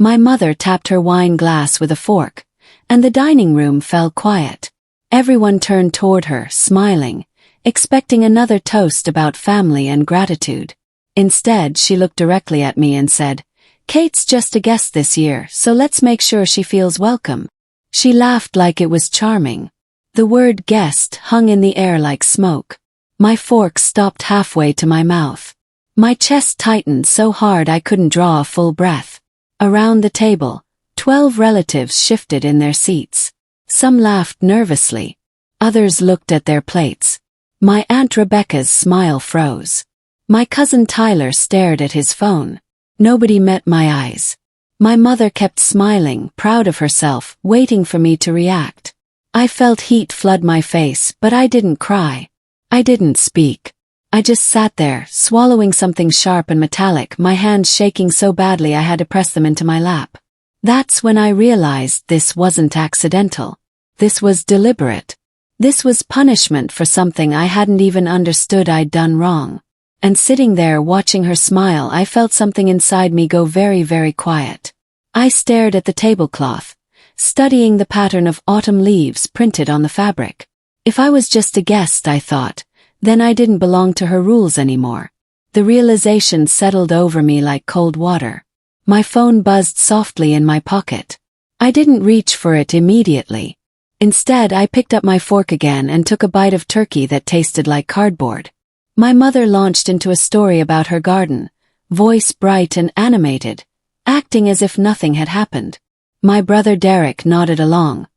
My mother tapped her wine glass with a fork, and the dining room fell quiet. Everyone turned toward her, smiling, expecting another toast about family and gratitude. Instead, she looked directly at me and said, "Kate's just a guest this year, so let's make sure she feels welcome." She laughed like it was charming. The word guest hung in the air like smoke. My fork stopped halfway to my mouth. My chest tightened so hard I couldn't draw a full breath. Around the table, 12 relatives shifted in their seats. Some laughed nervously. Others looked at their plates. My Aunt Rebecca's smile froze. My cousin Tyler stared at his phone. Nobody met my eyes. My mother kept smiling, proud of herself, waiting for me to react. I felt heat flood my face, but I didn't cry. I didn't speak. I just sat there, swallowing something sharp and metallic, my hands shaking so badly I had to press them into my lap. That's when I realized this wasn't accidental. This was deliberate. This was punishment for something I hadn't even understood I'd done wrong. And sitting there watching her smile, I felt something inside me go very, very quiet. I stared at the tablecloth, studying the pattern of autumn leaves printed on the fabric. If I was just a guest, I thought, then I didn't belong to her rules anymore. The realization settled over me like cold water. My phone buzzed softly in my pocket. I didn't reach for it immediately. Instead, I picked up my fork again and took a bite of turkey that tasted like cardboard. My mother launched into a story about her garden, voice bright and animated, acting as if nothing had happened. My brother Derek nodded along,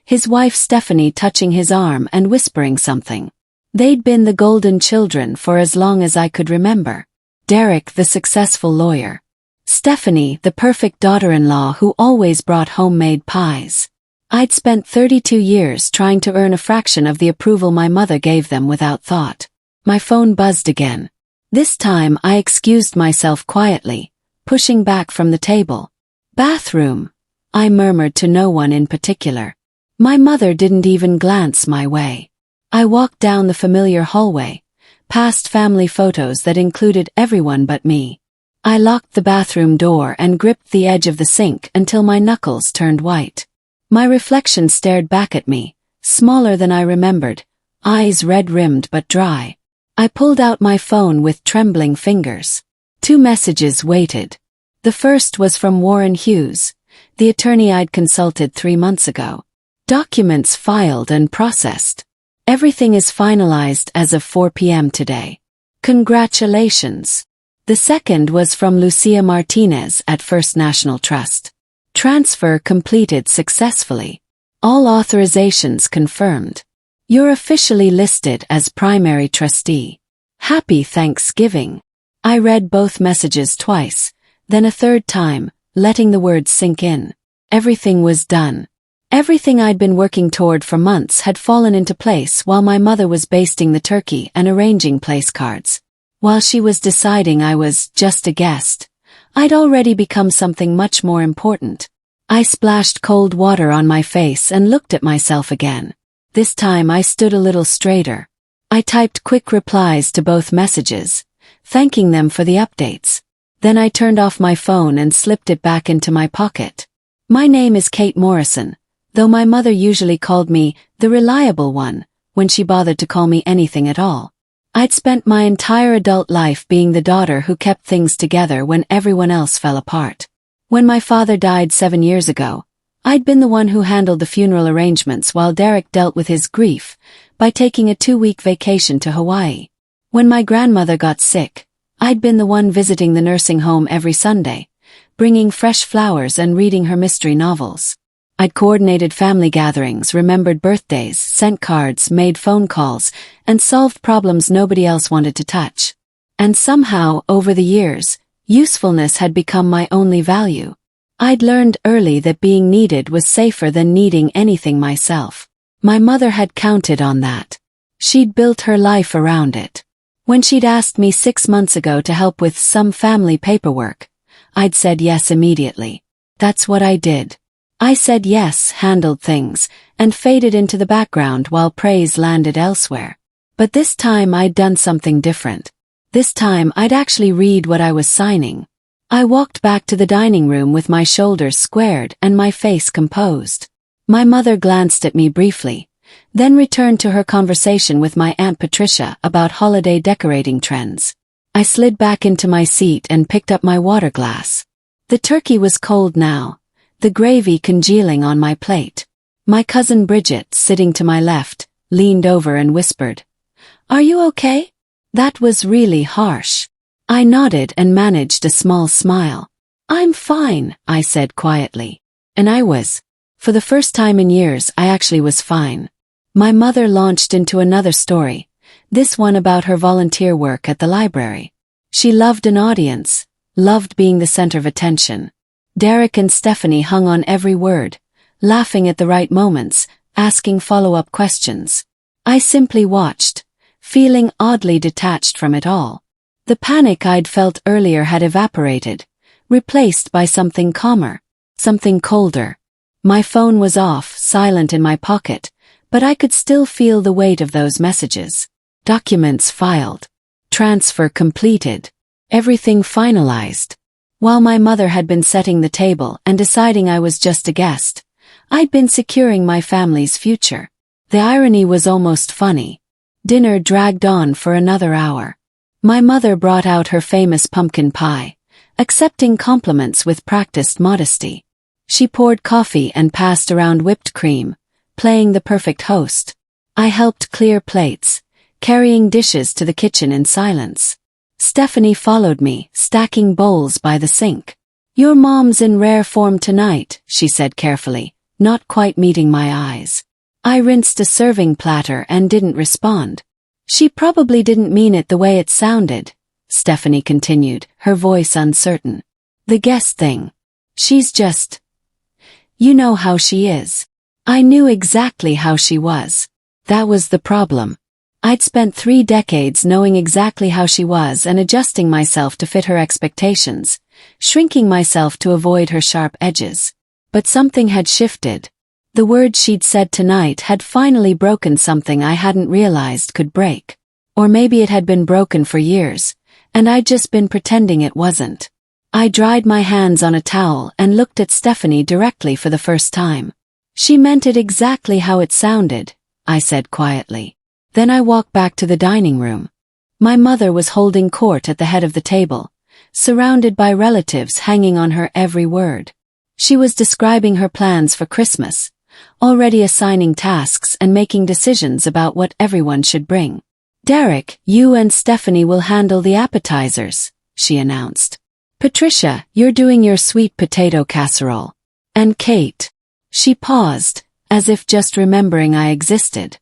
his wife Stephanie touching his arm and whispering something. They'd been the golden children for as long as I could remember. Derek, the successful lawyer. Stephanie, the perfect daughter-in-law who always brought homemade pies. I'd spent 32 years trying to earn a fraction of the approval my mother gave them without thought. My phone buzzed again. This time I excused myself quietly, pushing back from the table. "Bathroom," I murmured to no one in particular. My mother didn't even glance my way. I walked down the familiar hallway, past family photos that included everyone but me. I locked the bathroom door and gripped the edge of the sink until my knuckles turned white. My reflection stared back at me, smaller than I remembered, eyes red-rimmed but dry. I pulled out my phone with trembling fingers. 2 messages waited. The first was from Warren Hughes, the attorney I'd consulted 3 months ago. "Documents filed and processed. Everything is finalized as of 4 p.m. today. Congratulations." The second was from Lucia Martinez at First National Trust. "Transfer completed successfully. All authorizations confirmed. You're officially listed as primary trustee. Happy Thanksgiving." I read both messages twice, then a third time, letting the words sink in. Everything was done. Everything I'd been working toward for months had fallen into place while my mother was basting the turkey and arranging place cards. While she was deciding I was just a guest, I'd already become something much more important. I splashed cold water on my face and looked at myself again. This time I stood a little straighter. I typed quick replies to both messages, thanking them for the updates. Then I turned off my phone and slipped it back into my pocket. My name is Kate Morrison, though my mother usually called me the reliable one when she bothered to call me anything at all. I'd spent my entire adult life being the daughter who kept things together when everyone else fell apart. When my father died 7 years ago, I'd been the one who handled the funeral arrangements while Derek dealt with his grief by taking a 2-week vacation to Hawaii. When my grandmother got sick, I'd been the one visiting the nursing home every Sunday, bringing fresh flowers and reading her mystery novels. I'd coordinated family gatherings, remembered birthdays, sent cards, made phone calls, and solved problems nobody else wanted to touch. And somehow, over the years, usefulness had become my only value. I'd learned early that being needed was safer than needing anything myself. My mother had counted on that. She'd built her life around it. When she'd asked me 6 months ago to help with some family paperwork, I'd said yes immediately. That's what I did. I said yes, handled things, and faded into the background while praise landed elsewhere. But this time I'd done something different. This time I'd actually read what I was signing. I walked back to the dining room with my shoulders squared and my face composed. My mother glanced at me briefly, then returned to her conversation with my Aunt Patricia about holiday decorating trends. I slid back into my seat and picked up my water glass. The turkey was cold now, the gravy congealing on my plate. My cousin Bridget, sitting to my left, leaned over and whispered, "Are you okay?" That was really harsh. I nodded and managed a small smile. "I'm fine," I said quietly. And I was. For the first time in years, I actually was fine. My mother launched into another story, this one about her volunteer work at the library. She loved an audience, loved being the center of attention. Derek and Stephanie hung on every word, laughing at the right moments, asking follow-up questions. I simply watched, feeling oddly detached from it all. The panic I'd felt earlier had evaporated, replaced by something calmer, something colder. My phone was off, silent in my pocket, but I could still feel the weight of those messages. Documents filed. Transfer completed. Everything finalized. While my mother had been setting the table and deciding I was just a guest, I'd been securing my family's future. The irony was almost funny. Dinner dragged on for another hour. My mother brought out her famous pumpkin pie, accepting compliments with practiced modesty. She poured coffee and passed around whipped cream, playing the perfect host. I helped clear plates, carrying dishes to the kitchen in silence. Stephanie followed me, stacking bowls by the sink. "Your mom's in rare form tonight," she said carefully, not quite meeting my eyes. I rinsed a serving platter and didn't respond. "She probably didn't mean it the way it sounded," Stephanie continued, her voice uncertain. "The guest thing. She's just... You know how she is." I knew exactly how she was. That was the problem. I'd spent 3 decades knowing exactly how she was and adjusting myself to fit her expectations, shrinking myself to avoid her sharp edges. But something had shifted. The words she'd said tonight had finally broken something I hadn't realized could break. Or maybe it had been broken for years, and I'd just been pretending it wasn't. I dried my hands on a towel and looked at Stephanie directly for the first time. "She meant it exactly how it sounded," I said quietly. Then I walked back to the dining room. My mother was holding court at the head of the table, surrounded by relatives hanging on her every word. She was describing her plans for Christmas, already assigning tasks and making decisions about what everyone should bring. "Derek, you and Stephanie will handle the appetizers," she announced. "Patricia, you're doing your sweet potato casserole. And Kate." She paused, as if just remembering I existed.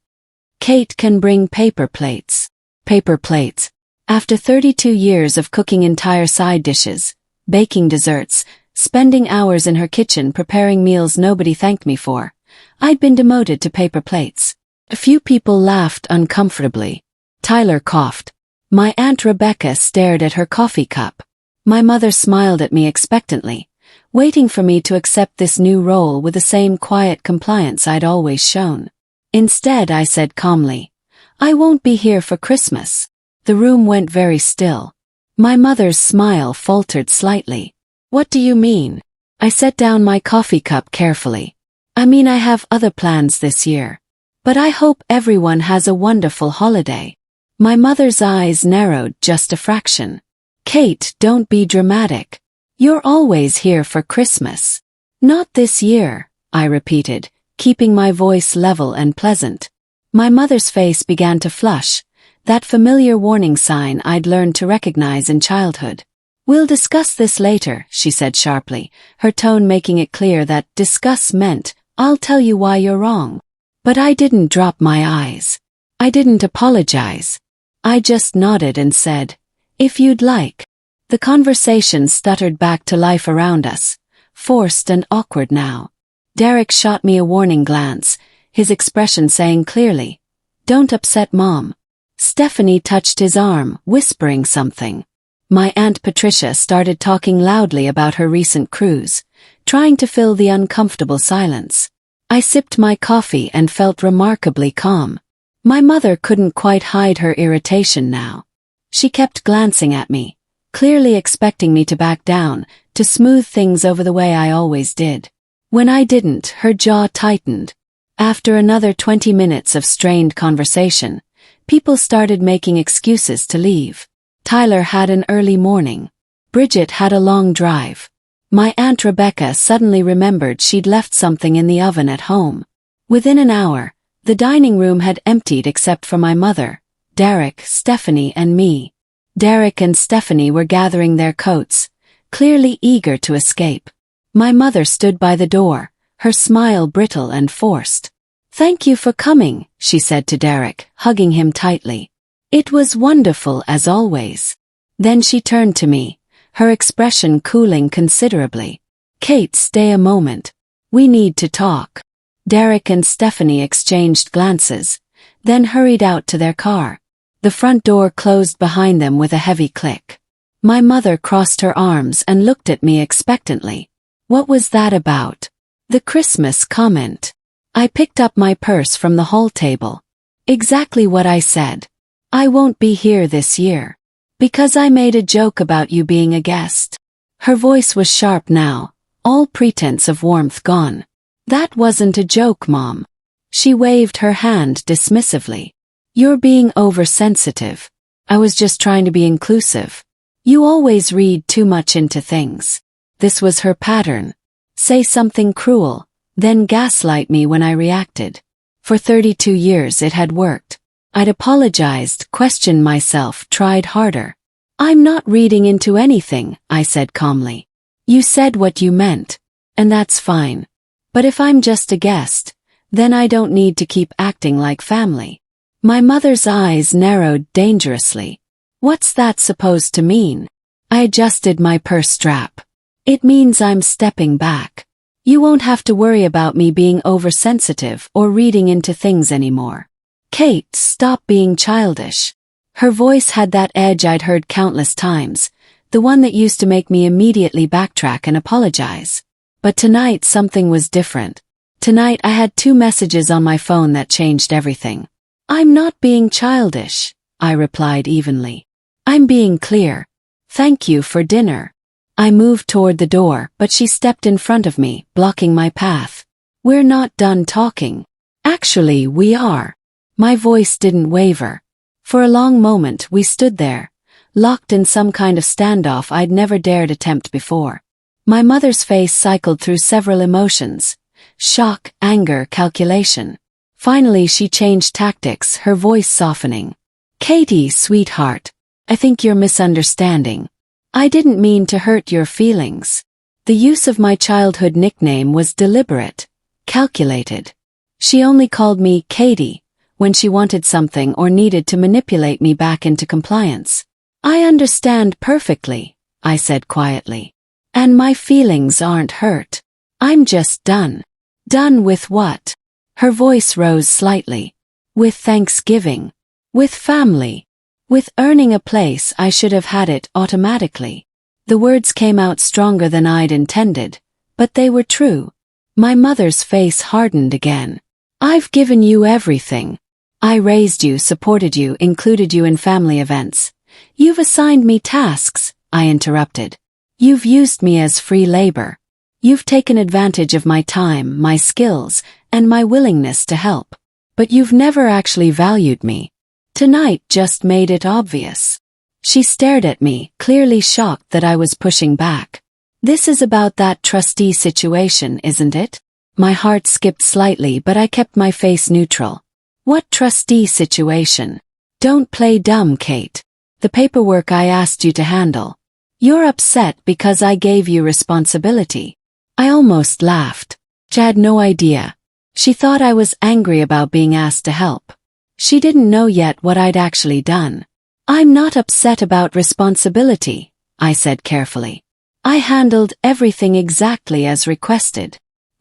"Kate can bring paper plates." Paper plates. After 32 years of cooking entire side dishes, baking desserts, spending hours in her kitchen preparing meals nobody thanked me for, I'd been demoted to paper plates. A few people laughed uncomfortably. Tyler coughed. My Aunt Rebecca stared at her coffee cup. My mother smiled at me expectantly, waiting for me to accept this new role with the same quiet compliance I'd always shown. Instead, I said calmly, "I won't be here for Christmas." The room went very still. My mother's smile faltered slightly. "What do you mean?" I set down my coffee cup carefully. "I mean I have other plans this year. But I hope everyone has a wonderful holiday." My mother's eyes narrowed just a fraction. "Kate, don't be dramatic. You're always here for Christmas." "Not this year," I repeated, keeping my voice level and pleasant. My mother's face began to flush, that familiar warning sign I'd learned to recognize in childhood. "We'll discuss this later," she said sharply, her tone making it clear that discuss meant, "I'll tell you why you're wrong." But I didn't drop my eyes. I didn't apologize. I just nodded and said, "If you'd like." The conversation stuttered back to life around us, forced and awkward now. Derek shot me a warning glance, his expression saying clearly, "Don't upset Mom." Stephanie touched his arm, whispering something. My Aunt Patricia started talking loudly about her recent cruise, trying to fill the uncomfortable silence. I sipped my coffee and felt remarkably calm. My mother couldn't quite hide her irritation now. She kept glancing at me, clearly expecting me to back down, to smooth things over the way I always did. When I didn't, her jaw tightened. After another 20 minutes of strained conversation, people started making excuses to leave. Tyler had an early morning. Bridget had a long drive. My Aunt Rebecca suddenly remembered she'd left something in the oven at home. Within an hour, the dining room had emptied except for my mother, Derek, Stephanie, and me. Derek and Stephanie were gathering their coats, clearly eager to escape. My mother stood by the door, her smile brittle and forced. "Thank you for coming," she said to Derek, hugging him tightly. "It was wonderful as always." Then she turned to me, her expression cooling considerably. "Kate, stay a moment. We need to talk." Derek and Stephanie exchanged glances, then hurried out to their car. The front door closed behind them with a heavy click. My mother crossed her arms and looked at me expectantly. What was that about? The Christmas comment. I picked up my purse from the hall table. Exactly what I said. "I won't be here this year. Because I made a joke about you being a guest." Her voice was sharp now, all pretense of warmth gone. "That wasn't a joke, Mom." She waved her hand dismissively. "You're being oversensitive. I was just trying to be inclusive. You always read too much into things." This was her pattern. Say something cruel, then gaslight me when I reacted. For 32 years it had worked. I'd apologized, questioned myself, tried harder. "I'm not reading into anything," I said calmly. "You said what you meant. And that's fine. But if I'm just a guest, then I don't need to keep acting like family." My mother's eyes narrowed dangerously. "What's that supposed to mean?" I adjusted my purse strap. "It means I'm stepping back. You won't have to worry about me being oversensitive or reading into things anymore. Kate, stop being childish." Her voice had that edge I'd heard countless times, the one that used to make me immediately backtrack and apologize. But tonight something was different. Tonight I had 2 messages on my phone that changed everything. "I'm not being childish," I replied evenly. "I'm being clear. Thank you for dinner." I moved toward the door, but she stepped in front of me, blocking my path. "We're not done talking." "Actually, we are." My voice didn't waver. For a long moment we stood there, locked in some kind of standoff I'd never dared attempt before. My mother's face cycled through several emotions: shock, anger, calculation. Finally she changed tactics, her voice softening. "Katie, sweetheart, I think you're misunderstanding. I didn't mean to hurt your feelings." The use of my childhood nickname was deliberate, calculated. She only called me Katie when she wanted something or needed to manipulate me back into compliance. "I understand perfectly," I said quietly. "And my feelings aren't hurt. I'm just done." "Done with what?" Her voice rose slightly. "With Thanksgiving. With family. With earning a place I should have had it automatically." The words came out stronger than I'd intended, but they were true. My mother's face hardened again. "I've given you everything. I raised you, supported you, included you in family events. You've assigned me tasks," I interrupted. "You've used me as free labor. You've taken advantage of my time, my skills, and my willingness to help. But you've never actually valued me. Tonight just made it obvious." She stared at me, clearly shocked that I was pushing back. "This is about that trustee situation, isn't it?" My heart skipped slightly, but I kept my face neutral. "What trustee situation?" "Don't play dumb, Kate. The paperwork I asked you to handle. You're upset because I gave you responsibility." I almost laughed. She had no idea. She thought I was angry about being asked to help. She didn't know yet what I'd actually done. "I'm not upset about responsibility," I said carefully. "I handled everything exactly as requested."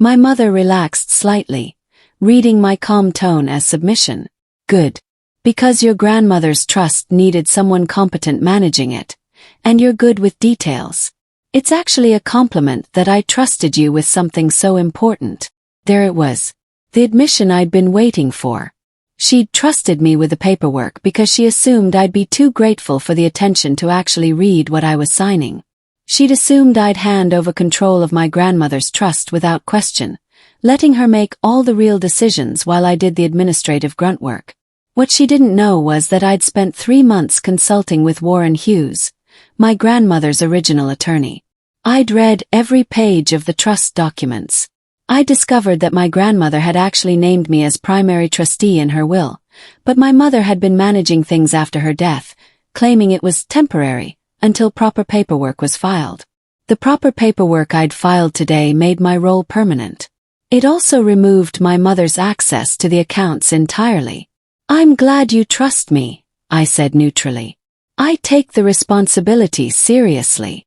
My mother relaxed slightly, reading my calm tone as submission. "Good. Because your grandmother's trust needed someone competent managing it, and you're good with details. It's actually a compliment that I trusted you with something so important." There it was. The admission I'd been waiting for. She'd trusted me with the paperwork because she assumed I'd be too grateful for the attention to actually read what I was signing. She'd assumed I'd hand over control of my grandmother's trust without question, letting her make all the real decisions while I did the administrative grunt work. What she didn't know was that I'd spent 3 months consulting with Warren Hughes, my grandmother's original attorney. I'd read every page of the trust documents. I discovered that my grandmother had actually named me as primary trustee in her will, but my mother had been managing things after her death, claiming it was temporary, until proper paperwork was filed. The proper paperwork I'd filed today made my role permanent. It also removed my mother's access to the accounts entirely. "I'm glad you trust me," I said neutrally. "I take the responsibility seriously."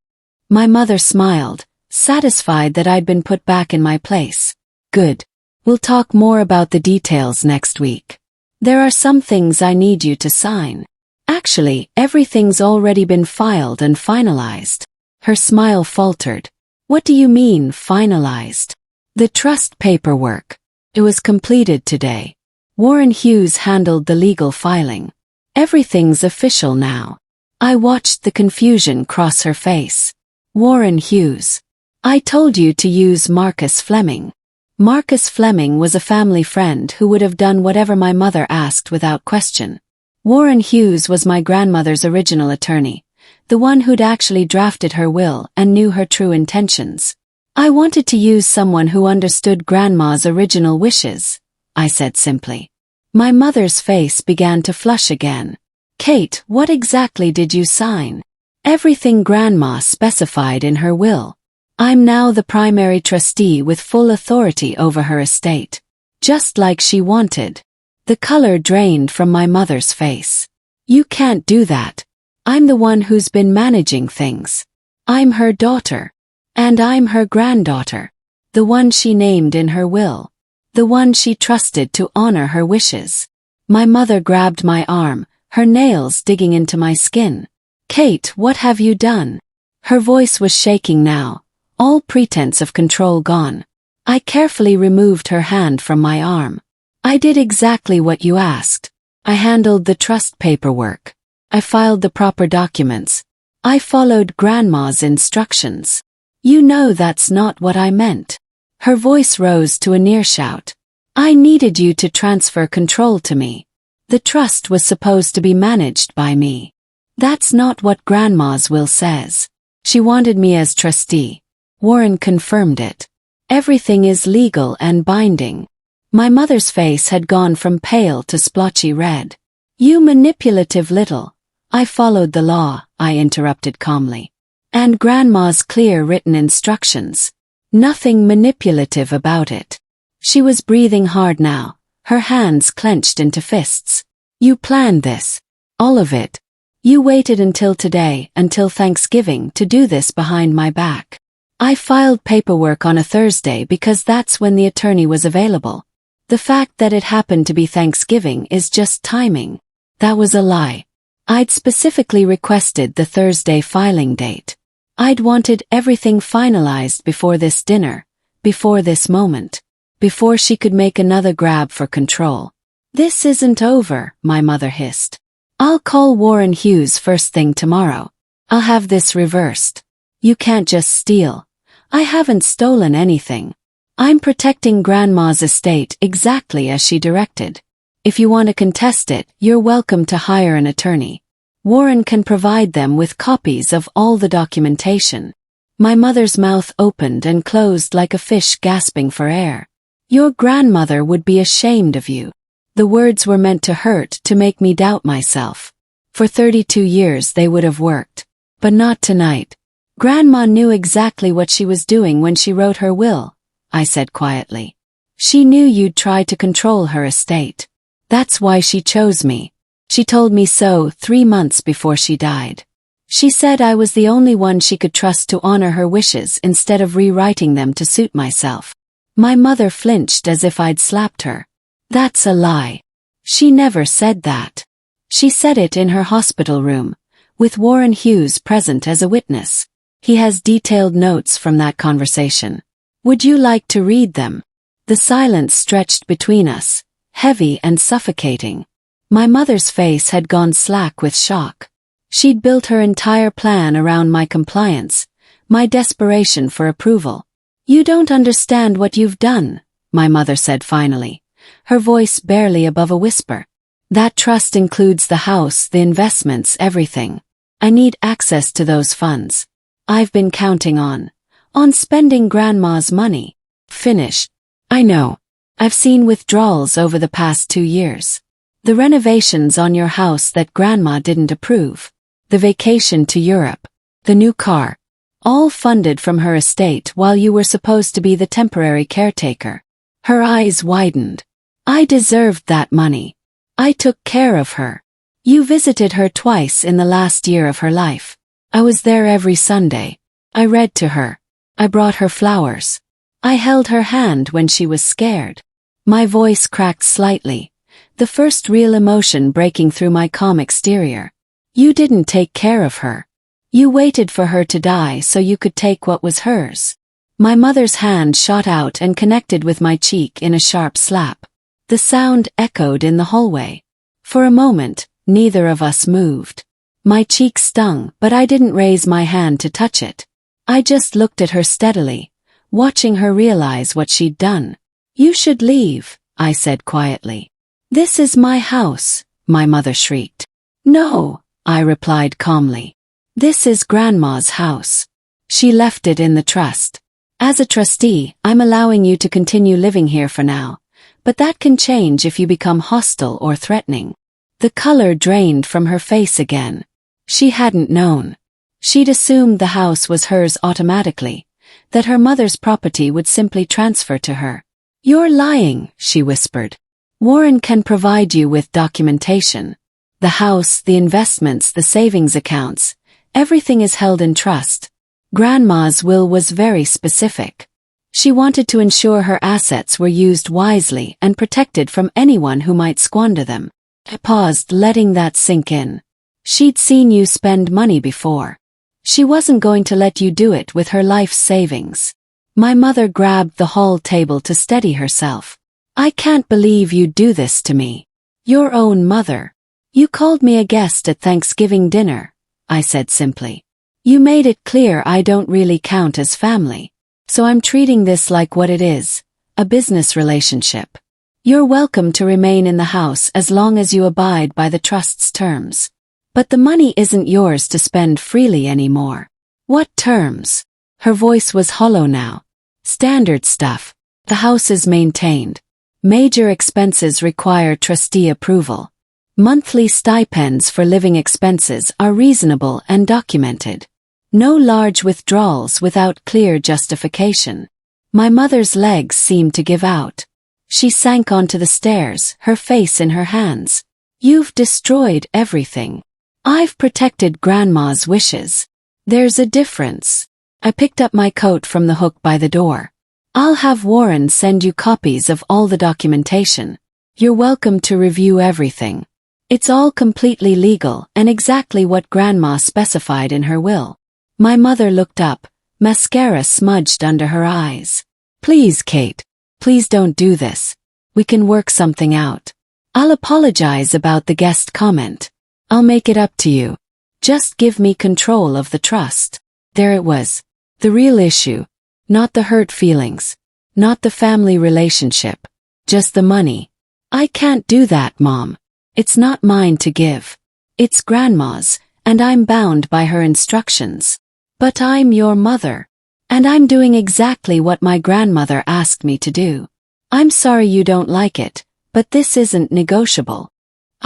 My mother smiled, satisfied that I'd been put back in my place. "Good. We'll talk more about the details next week. There are some things I need you to sign." "Actually, everything's already been filed and finalized." Her smile faltered. "What do you mean, finalized?" "The trust paperwork. It was completed today. Warren Hughes handled the legal filing. Everything's official now." I watched the confusion cross her face. "Warren Hughes. I told you to use Marcus Fleming." Marcus Fleming was a family friend who would have done whatever my mother asked without question. Warren Hughes was my grandmother's original attorney, the one who'd actually drafted her will and knew her true intentions. "I wanted to use someone who understood Grandma's original wishes," I said simply. My mother's face began to flush again. "Kate, what exactly did you sign?" "Everything Grandma specified in her will. I'm now the primary trustee with full authority over her estate. Just like she wanted." The color drained from my mother's face. "You can't do that. I'm the one who's been managing things. I'm her daughter. And I'm her granddaughter. The one she named in her will. The one she trusted to honor her wishes." My mother grabbed my arm, her nails digging into my skin. "Kate, what have you done?" Her voice was shaking now, all pretense of control gone. I carefully removed her hand from my arm. "I did exactly what you asked. I handled the trust paperwork. I filed the proper documents. I followed Grandma's instructions." "You know that's not what I meant." Her voice rose to a near shout. "I needed you to transfer control to me. The trust was supposed to be managed by me. That's not what Grandma's will says. She wanted me as trustee." Warren confirmed it. "Everything is legal and binding." My mother's face had gone from pale to splotchy red. "You manipulative little—" "I followed the law," I interrupted calmly. "And Grandma's clear written instructions. Nothing manipulative about it." She was breathing hard now, her hands clenched into fists. "You planned this. All of it. You waited until today, until Thanksgiving, to do this behind my back." "I filed paperwork on a Thursday because that's when the attorney was available. The fact that it happened to be Thanksgiving is just timing." That was a lie. I'd specifically requested the Thursday filing date. I'd wanted everything finalized before this dinner, before this moment, before she could make another grab for control. "This isn't over," my mother hissed. "I'll call Warren Hughes first thing tomorrow. I'll have this reversed. You can't just steal. I haven't stolen anything. I'm protecting Grandma's estate exactly as she directed. If you want to contest it, you're welcome to hire an attorney. Warren can provide them with copies of all the documentation." My mother's mouth opened and closed like a fish gasping for air. "Your grandmother would be ashamed of you." The words were meant to hurt, to make me doubt myself. For 32 years they would have worked. But not tonight. "Grandma knew exactly what she was doing when she wrote her will," I said quietly. "She knew you'd try to control her estate. That's why she chose me. She told me so 3 months before she died. She said I was the only one she could trust to honor her wishes instead of rewriting them to suit myself." My mother flinched as if I'd slapped her. "That's a lie. She never said that. She said it in her hospital room, with Warren Hughes present as a witness. He has detailed notes from that conversation. Would you like to read them?" The silence stretched between us, heavy and suffocating. My mother's face had gone slack with shock. She'd built her entire plan around my compliance, my desperation for approval. "You don't understand what you've done," my mother said finally, her voice barely above a whisper. "That trust includes the house, the investments, everything. I need access to those funds. I've been counting on spending Grandma's money." Finished. "I know. I've seen withdrawals over the past 2 years. The renovations on your house that Grandma didn't approve. The vacation to Europe. The new car. All funded from her estate while you were supposed to be the temporary caretaker." Her eyes widened. "I deserved that money. I took care of her. You visited her twice in the last year of her life. I was there every Sunday. I read to her. I brought her flowers. I held her hand when she was scared." My voice cracked slightly, the first real emotion breaking through my calm exterior. "You didn't take care of her. You waited for her to die so you could take what was hers." My mother's hand shot out and connected with my cheek in a sharp slap. The sound echoed in the hallway. For a moment, neither of us moved. My cheek stung, but I didn't raise my hand to touch it. I just looked at her steadily, watching her realize what she'd done. "You should leave," I said quietly. "This is my house," my mother shrieked. "No," I replied calmly. "This is Grandma's house. She left it in the trust. As a trustee, I'm allowing you to continue living here for now, but that can change if you become hostile or threatening." The color drained from her face again. She hadn't known. She'd assumed the house was hers automatically, that her mother's property would simply transfer to her. "You're lying," she whispered. "Warren can provide you with documentation. The house, the investments, the savings accounts, everything is held in trust. Grandma's will was very specific. She wanted to ensure her assets were used wisely and protected from anyone who might squander them." I paused, letting that sink in. She'd seen you spend money before. She wasn't going to let you do it with her life's savings. My mother grabbed the hall table to steady herself. "I can't believe you'd do this to me. Your own mother. You called me a guest at Thanksgiving dinner," I said simply. "You made it clear I don't really count as family. So I'm treating this like what it is, a business relationship. You're welcome to remain in the house as long as you abide by the trust's terms. But the money isn't yours to spend freely anymore." "What terms?" Her voice was hollow now. "Standard stuff. The house is maintained. Major expenses require trustee approval. Monthly stipends for living expenses are reasonable and documented. No large withdrawals without clear justification." My mother's legs seemed to give out. She sank onto the stairs, her face in her hands. "You've destroyed everything. I've protected Grandma's wishes. There's a difference." I picked up my coat from the hook by the door. "I'll have Warren send you copies of all the documentation. You're welcome to review everything. It's all completely legal and exactly what Grandma specified in her will." My mother looked up, mascara smudged under her eyes. "Please, Kate. Please don't do this. We can work something out. I'll apologize about the guest comment. I'll make it up to you. Just give me control of the trust." There it was. The real issue. Not the hurt feelings. Not the family relationship. Just the money. "I can't do that, Mom. It's not mine to give. It's Grandma's, and I'm bound by her instructions. But I'm your mother. And I'm doing exactly what my grandmother asked me to do. I'm sorry you don't like it, but this isn't negotiable."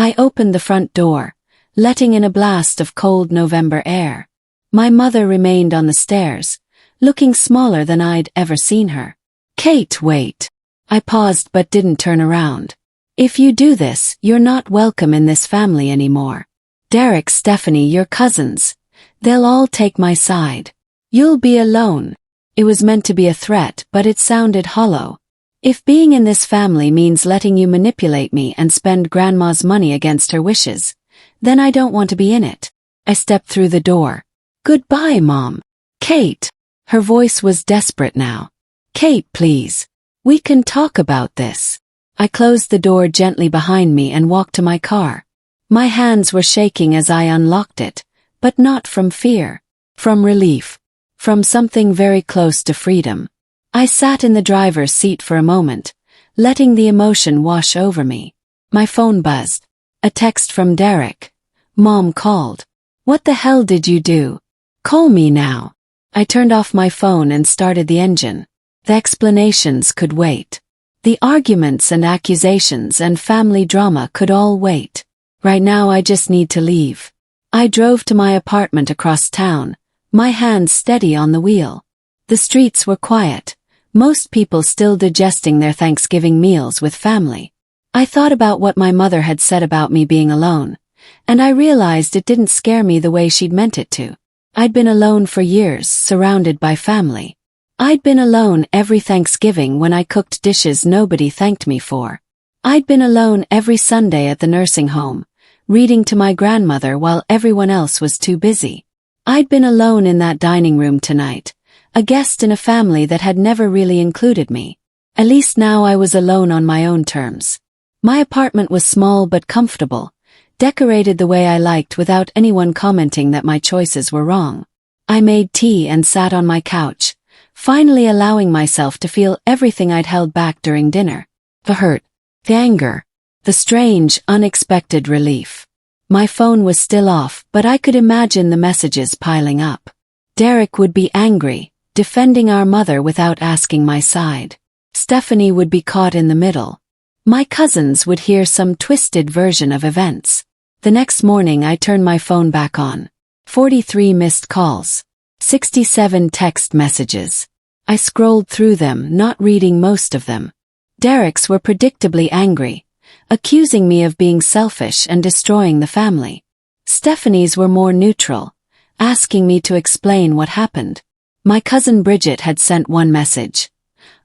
I opened the front door, letting in a blast of cold November air. My mother remained on the stairs, looking smaller than I'd ever seen her. "Kate, wait." I paused but didn't turn around. "If you do this, you're not welcome in this family anymore. Derek, Stephanie, your cousins. They'll all take my side. You'll be alone." It was meant to be a threat, but it sounded hollow. "If being in this family means letting you manipulate me and spend Grandma's money against her wishes, then I don't want to be in it." I stepped through the door. "Goodbye, Mom." "Kate." Her voice was desperate now. "Kate, please. We can talk about this." I closed the door gently behind me and walked to my car. My hands were shaking as I unlocked it, but not from fear. From relief. From something very close to freedom. I sat in the driver's seat for a moment, letting the emotion wash over me. My phone buzzed. A text from Derek. Mom called. What the hell did you do? Call me now. I turned off my phone and started the engine. The explanations could wait. The arguments and accusations and family drama could all wait. Right now I just need to leave. I drove to my apartment across town, my hands steady on the wheel. The streets were quiet, most people still digesting their Thanksgiving meals with family. I thought about what my mother had said about me being alone, and I realized it didn't scare me the way she'd meant it to. I'd been alone for years, surrounded by family. I'd been alone every Thanksgiving when I cooked dishes nobody thanked me for. I'd been alone every Sunday at the nursing home, reading to my grandmother while everyone else was too busy. I'd been alone in that dining room tonight, a guest in a family that had never really included me. At least now I was alone on my own terms. My apartment was small but comfortable, decorated the way I liked without anyone commenting that my choices were wrong. I made tea and sat on my couch, finally allowing myself to feel everything I'd held back during dinner. The hurt, the anger, the strange, unexpected relief. My phone was still off, but I could imagine the messages piling up. Derek would be angry, defending our mother without asking my side. Stephanie would be caught in the middle. My cousins would hear some twisted version of events. The next morning I turned my phone back on. 43 missed calls. 67 text messages. I scrolled through them, not reading most of them. Derek's were predictably angry, accusing me of being selfish and destroying the family. Stephanie's were more neutral, asking me to explain what happened. My cousin Bridget had sent one message.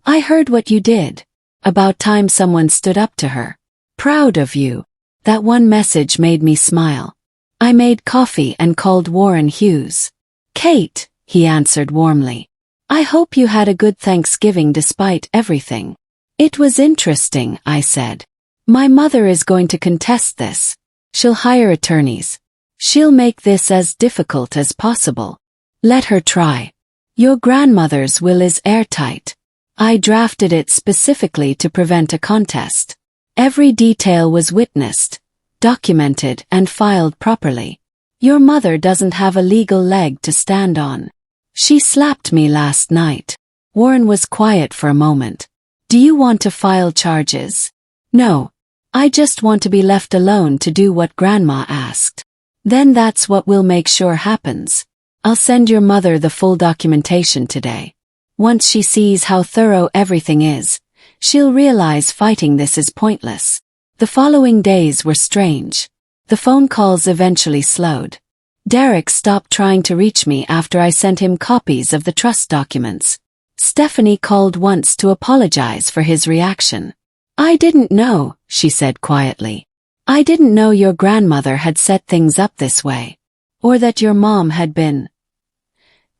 I heard what you did. About time someone stood up to her. Proud of you. That one message made me smile. I made coffee and called Warren Hughes. Kate, he answered warmly. I hope you had a good Thanksgiving despite everything. It was interesting, I said. My mother is going to contest this. She'll hire attorneys. She'll make this as difficult as possible. Let her try. Your grandmother's will is airtight. I drafted it specifically to prevent a contest. Every detail was witnessed, documented, and filed properly. Your mother doesn't have a legal leg to stand on. She slapped me last night. Warren was quiet for a moment. Do you want to file charges? No. I just want to be left alone to do what Grandma asked. Then that's what we'll make sure happens. I'll send your mother the full documentation today. Once she sees how thorough everything is, she'll realize fighting this is pointless. The following days were strange. The phone calls eventually slowed. Derek stopped trying to reach me after I sent him copies of the trust documents. Stephanie called once to apologize for his reaction. I didn't know, she said quietly. I didn't know your grandmother had set things up this way. Or that your mom had been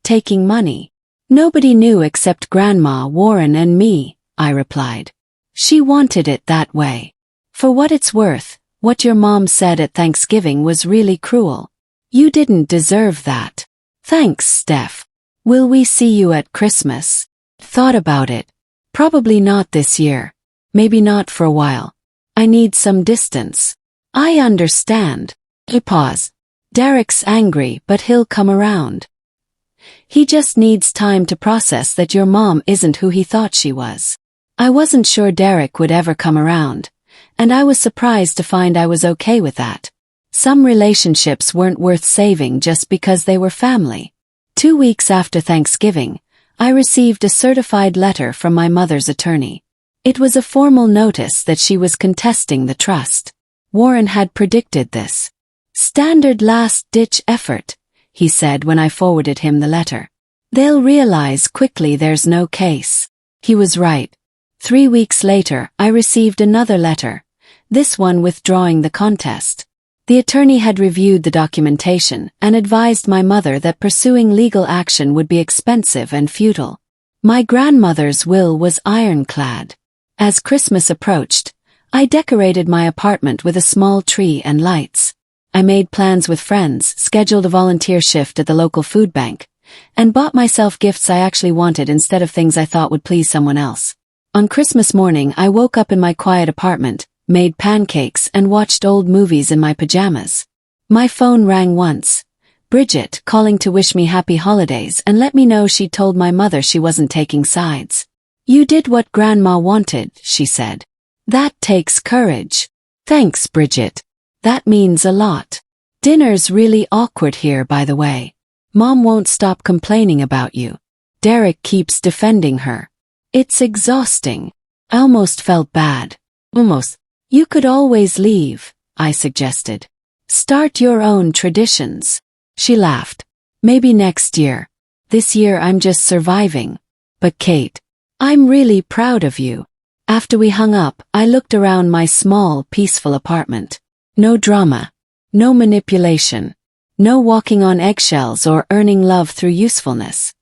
taking money. Nobody knew except Grandma, Warren, and me, I replied. She wanted it that way. For what it's worth, what your mom said at Thanksgiving was really cruel. You didn't deserve that. Thanks, Steph. Will we see you at Christmas? Thought about it. Probably not this year. Maybe not for a while. I need some distance. I understand. He paused. Derek's angry, but he'll come around. He just needs time to process that your mom isn't who he thought she was. I wasn't sure Derek would ever come around, and I was surprised to find I was okay with that. Some relationships weren't worth saving just because they were family. 2 weeks after Thanksgiving, I received a certified letter from my mother's attorney. It was a formal notice that she was contesting the trust. Warren had predicted this. Standard last-ditch effort, he said when I forwarded him the letter. They'll realize quickly there's no case. He was right. 3 weeks later, I received another letter, this one withdrawing the contest. The attorney had reviewed the documentation and advised my mother that pursuing legal action would be expensive and futile. My grandmother's will was ironclad. As Christmas approached, I decorated my apartment with a small tree and lights. I made plans with friends, scheduled a volunteer shift at the local food bank, and bought myself gifts I actually wanted instead of things I thought would please someone else. On Christmas morning, I woke up in my quiet apartment, made pancakes, and watched old movies in my pajamas. My phone rang once. Bridget, calling to wish me happy holidays and let me know she'd told my mother she wasn't taking sides. "You did what Grandma wanted," she said. "That takes courage." "Thanks, Bridget. That means a lot. Dinner's really awkward here, by the way. Mom won't stop complaining about you. Derek keeps defending her. It's exhausting." I almost felt bad. Almost. "You could always leave," I suggested. "Start your own traditions." She laughed. "Maybe next year. This year I'm just surviving." "But Kate, I'm really proud of you." After we hung up, I looked around my small, peaceful apartment. No drama. No manipulation. No walking on eggshells or earning love through usefulness.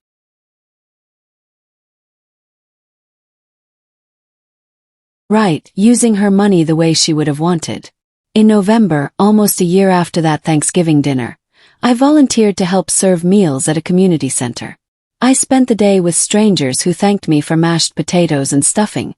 Right, using her money the way she would have wanted. In November, almost a year after that Thanksgiving dinner, I volunteered to help serve meals at a community center. I spent the day with strangers who thanked me for mashed potatoes and stuffing,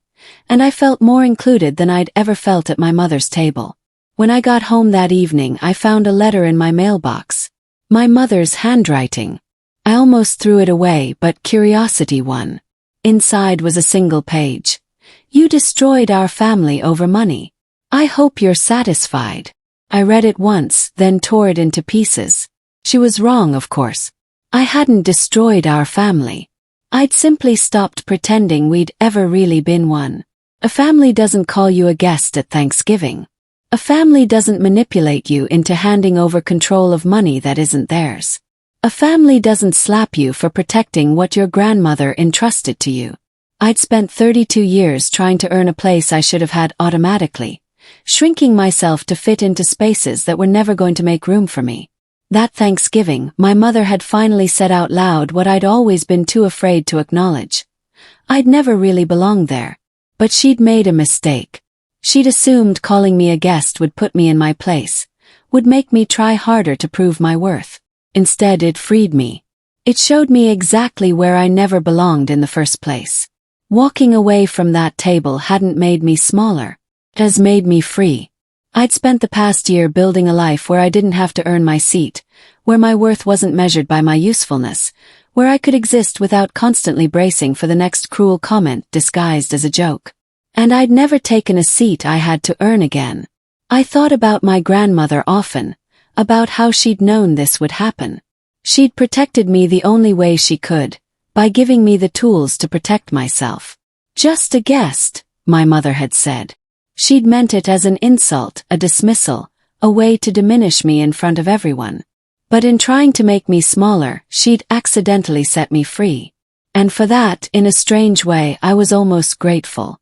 and I felt more included than I'd ever felt at my mother's table. When I got home that evening, I found a letter in my mailbox. My mother's handwriting. I almost threw it away, but curiosity won. Inside was a single page. "You destroyed our family over money. I hope you're satisfied." I read it once, then tore it into pieces. She was wrong, of course. I hadn't destroyed our family. I'd simply stopped pretending we'd ever really been one. A family doesn't call you a guest at Thanksgiving. A family doesn't manipulate you into handing over control of money that isn't theirs. A family doesn't slap you for protecting what your grandmother entrusted to you. I'd spent 32 years trying to earn a place I should have had automatically, shrinking myself to fit into spaces that were never going to make room for me. That Thanksgiving, my mother had finally said out loud what I'd always been too afraid to acknowledge. I'd never really belonged there. But she'd made a mistake. She'd assumed calling me a guest would put me in my place, would make me try harder to prove my worth. Instead, it freed me. It showed me exactly where I never belonged in the first place. Walking away from that table hadn't made me smaller. It has made me free. I'd spent the past year building a life where I didn't have to earn my seat, where my worth wasn't measured by my usefulness, where I could exist without constantly bracing for the next cruel comment disguised as a joke. And I'd never taken a seat I had to earn again. I thought about my grandmother often, about how she'd known this would happen. She'd protected me the only way she could, by giving me the tools to protect myself. "Just a guest," my mother had said. She'd meant it as an insult, a dismissal, a way to diminish me in front of everyone. But in trying to make me smaller, she'd accidentally set me free. And for that, in a strange way, I was almost grateful.